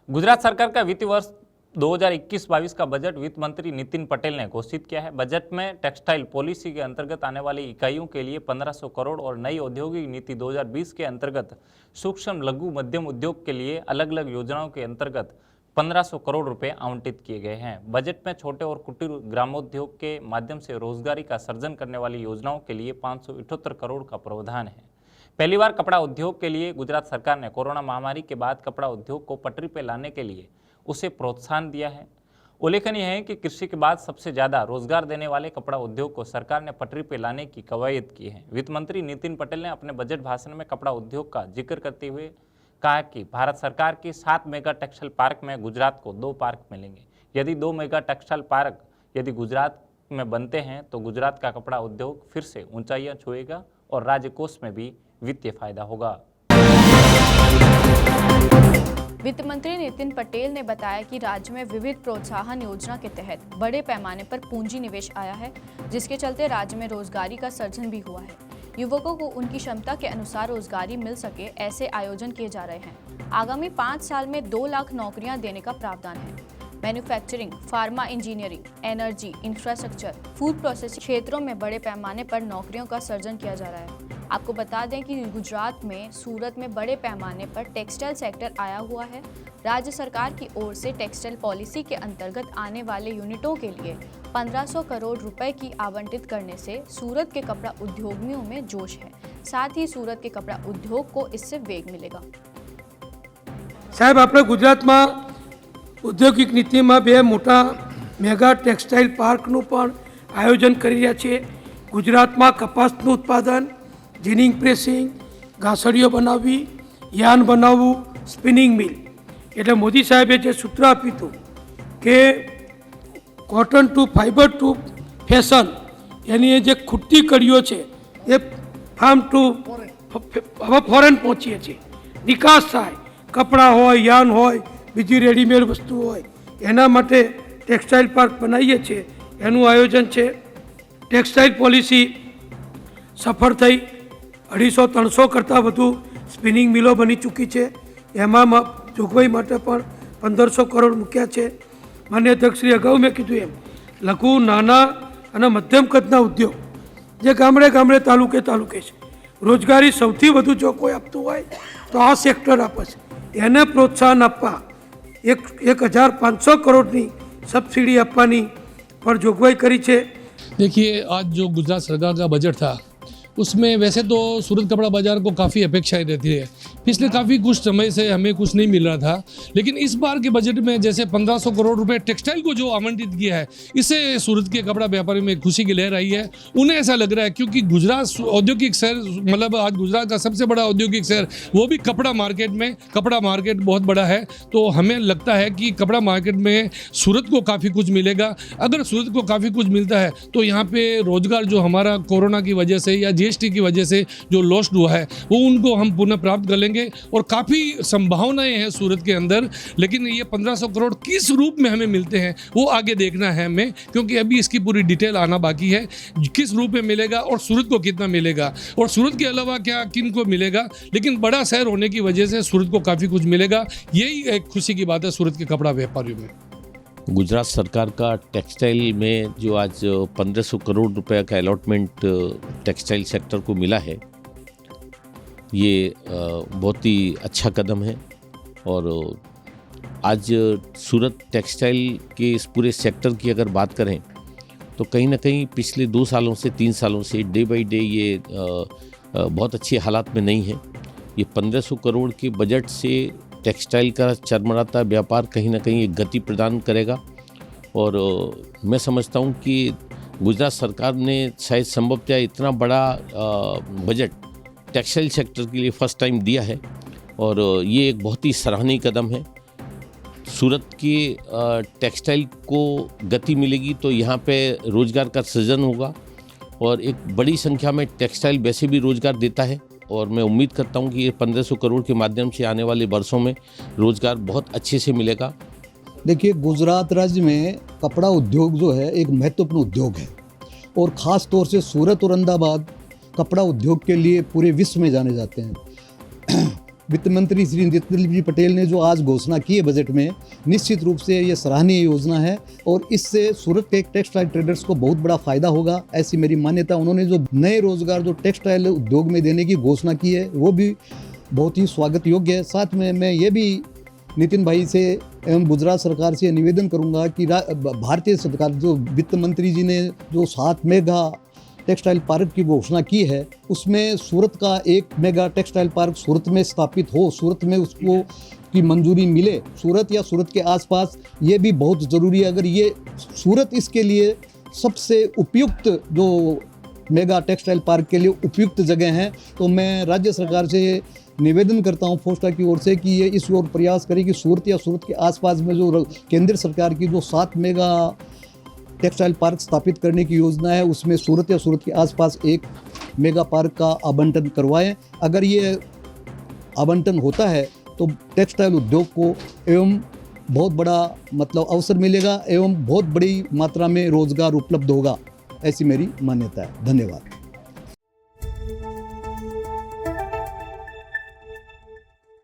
गुजरात सरकार का वित्तीय वर्ष 2021-22 का बजट वित्त मंत्री नितिन पटेल ने घोषित किया है। बजट में टेक्सटाइल पॉलिसी के अंतर्गत आने वाली इकाइयों के लिए 1500 करोड़ और नई औद्योगिक नीति 2020 के अंतर्गत सूक्ष्म लघु मध्यम उद्योग के लिए अलग अलग योजनाओं के अंतर्गत 1500 करोड़ रुपए आवंटित किए गए हैं। बजट में छोटे और कुटीर ग्रामोद्योग के माध्यम से रोजगारी का सृजन करने वाली योजनाओं के लिए 578 करोड़ का प्रावधान है। पहली बार कपड़ा उद्योग के लिए गुजरात सरकार ने कोरोना महामारी के बाद कपड़ा उद्योग को पटरी पर लाने के लिए उसे प्रोत्साहन दिया है। उल्लेखनीय है कि कृषि के बाद सबसे ज्यादा रोजगार देने वाले कपड़ा उद्योग को सरकार ने पटरी पर लाने की कवायद की है। वित्त मंत्री नितिन पटेल ने अपने बजट भाषण में कपड़ा उद्योग का जिक्र करते हुए कहा कि भारत सरकार की 7 मेगा टेक्सटाइल पार्क में गुजरात को 2 पार्क मिलेंगे। यदि 2 मेगा टेक्सटाइल पार्क यदि गुजरात में बनते हैं तो गुजरात का कपड़ा उद्योग फिर से ऊंचाइयां छुएगा और राज्य कोष में भी वित्तीय फायदा होगा। वित्त मंत्री नितिन पटेल ने बताया कि राज्य में विविध प्रोत्साहन योजना के तहत बड़े पैमाने पर पूंजी निवेश आया है, जिसके चलते राज्य में रोजगारी का सृजन भी हुआ है। युवकों को उनकी क्षमता के अनुसार रोजगारी मिल सके, ऐसे आयोजन किए जा रहे हैं। आगामी 5 साल में 2 लाख नौकरियां देने का प्रावधान है। Manufacturing, pharma engineering, energy, infrastructure, food processing क्षेत्रों में बड़े पैमाने पर नौकरियों का सृजन किया जा रहा है। आपको बता दें कि गुजरात में सूरत में बड़े पैमाने पर टेक्सटाइल सेक्टर आया हुआ है। राज्य सरकार की ओर से टेक्सटाइल पॉलिसी के अंतर्गत आने वाले यूनिटों के लिए 1500 करोड़ रुपए की आवंटित करने से सूरत के कपड़ा उद्योगियों में जोश है। साथ ही सूरत के कपड़ा उद्योग को इससे वेग मिलेगा। साहब, આપણે ગુજરાતમાં ઔદ્યોગિક નીતિમાં 2 મોટા મેગા ટેક્સટાઇલ પાર્કનું પણ આયોજન કરી રહ્યા છે। ગુજરાતમાં કપાસનું ઉત્પાદન, જીનિંગ પ્રેસિંગ, ઘાસડીઓ બનાવવી, યાન બનાવવું, સ્પિનિંગ મિલ, એટલે મોદી સાહેબે જે સૂત્ર આપ્યું હતું કે cotton to fibre to fashion, એની એ જે ખૂટતી કડીઓ છે એ ફાર્મ ટુ હવે ફોરેન પહોંચીએ છીએ, નિકાસ થાય, કપડાં હોય, યાન હોય, બીજી રેડીમેડ વસ્તુ હોય, એના માટે ટેક્સટાઇલ પાર્ક બનાવીએ છીએ। એનું આયોજન છે। ટેક્સટાઇલ પોલિસી સફળ થઈ 250-300 કરતાં વધુ સ્પિનિંગ મિલો બની ચૂકી છે। એમાં જોગવાઈ માટે પણ 1500 કરોડ મૂક્યા છે। માન્ય અધ્યક્ષશ્રી, અગાઉ મેં કીધું એમ લઘુ, નાના અને મધ્યમ કદના ઉદ્યોગ જે ગામડે ગામડે તાલુકે તાલુકે છે, રોજગારી સૌથી વધુ જો કોઈ આપતું હોય તો આ સેક્ટર આપે છે। એને પ્રોત્સાહન આપવા 1500 કરોડની સબસિડી આપવાની પણ જોગવાઈ કરી છે। देखिए, आज जो गुजरात सरकार का बजट था उसमें वैसे तो सूरत कपड़ा बाज़ार को काफ़ी अपेक्षाएं रहती है। पिछले काफ़ी कुछ समय से हमें कुछ नहीं मिल रहा था, लेकिन इस बार के बजट में जैसे 1500 करोड़ रुपए टेक्सटाइल को जो आवंटित किया है, इससे सूरत के कपड़ा व्यापारी में खुशी की लहर आई है। उन्हें ऐसा लग रहा है क्योंकि गुजरात औद्योगिक शहर, मतलब आज गुजरात का सबसे बड़ा औद्योगिक शहर, वो भी कपड़ा मार्केट बहुत बड़ा है। तो हमें लगता है कि कपड़ा मार्केट में सूरत को काफ़ी कुछ मिलेगा। अगर सूरत को काफ़ी कुछ मिलता है तो यहाँ पे रोजगार जो हमारा कोरोना की वजह से या जीएसटी की वजह से जो लॉस्ट हुआ है वो उनको हम पुनः प्राप्त कर लेंगे और काफ़ी संभावनाएं हैं सूरत के अंदर। लेकिन ये 1500 करोड़ किस रूप में हमें मिलते हैं वो आगे देखना है हमें, क्योंकि अभी इसकी पूरी डिटेल आना बाकी है। किस रूप में मिलेगा और सूरत को कितना मिलेगा और सूरत के अलावा क्या किन को मिलेगा, लेकिन बड़ा शहर होने की वजह से सूरत को काफ़ी कुछ मिलेगा। यही एक खुशी की बात है सूरत के कपड़ा व्यापारियों में। गुजरात सरकार का टेक्सटाइल में जो आज 1500 करोड़ रुपए का अलॉटमेंट टेक्सटाइल सेक्टर को मिला है, ये बहुत ही अच्छा कदम है। और आज सूरत टेक्सटाइल के इस पूरे सेक्टर की अगर बात करें तो कहीं ना कहीं पिछले 2 सालों से 3 सालों से डे बाई डे ये बहुत अच्छे हालात में नहीं है। ये 1500 करोड़ के बजट से टेक्सटाइल का चरमराता व्यापार कहीं ना कहीं एक गति प्रदान करेगा। और मैं समझता हूँ कि गुजरात सरकार ने शायद संभवतः इतना बड़ा बजट टेक्सटाइल सेक्टर के लिए फर्स्ट टाइम दिया है और ये एक बहुत ही सराहनीय कदम है। सूरत की टेक्सटाइल को गति मिलेगी तो यहाँ पे रोज़गार का सृजन होगा और एक बड़ी संख्या में टेक्सटाइल वैसे भी रोज़गार देता है। और मैं उम्मीद करता हूँ कि ये 1500 करोड़ के माध्यम से आने वाले वर्षों में रोज़गार बहुत अच्छे से मिलेगा। देखिए, गुजरात राज्य में कपड़ा उद्योग जो है एक महत्वपूर्ण उद्योग है और ख़ास तौर से सूरत और अहमदाबाद कपड़ा उद्योग के लिए पूरे विश्व में जाने जाते हैं। वित्त मंत्री श्री नितिन पटेल ने जो आज घोषणा की है बजट में, निश्चित रूप से ये सराहनीय योजना है और इससे सूरत के टेक्सटाइल ट्रेडर्स को बहुत बड़ा फायदा होगा, ऐसी मेरी मान्यता। उन्होंने जो नए रोजगार जो टेक्सटाइल उद्योग में देने की घोषणा की है वो भी बहुत ही स्वागत योग्य है। साथ में मैं ये भी नितिन भाई से एवं गुजरात सरकार से निवेदन करूंगा कि भारतीय सरकार जो वित्त मंत्री जी ने जो 7 मेगा टेक्सटाइल पार्क की घोषणा की है, उसमें सूरत का 1 मेगा टेक्सटाइल पार्क सूरत में स्थापित हो, सूरत में उसको की मंजूरी मिले, सूरत या सूरत के आसपास, ये भी बहुत ज़रूरी है। अगर ये सूरत इसके लिए सबसे उपयुक्त जो मेगा टेक्सटाइल पार्क के लिए उपयुक्त जगह है, तो मैं राज्य सरकार से निवेदन करता हूं फोस्टा की ओर से कि ये इस ओर प्रयास करे कि सूरत या सूरत के आसपास में जो केंद्र सरकार की जो 7 मेगा टेक्सटाइल पार्क स्थापित करने की योजना है, उसमें सूरत या सूरत के आसपास 1 मेगा पार्क का आवंटन करवाएं। अगर ये आवंटन होता है तो टेक्सटाइल उद्योग को एवं बहुत बड़ा अवसर मिलेगा एवं बहुत बड़ी मात्रा में रोजगार उपलब्ध होगा, ऐसी मेरी मान्यता है। धन्यवाद।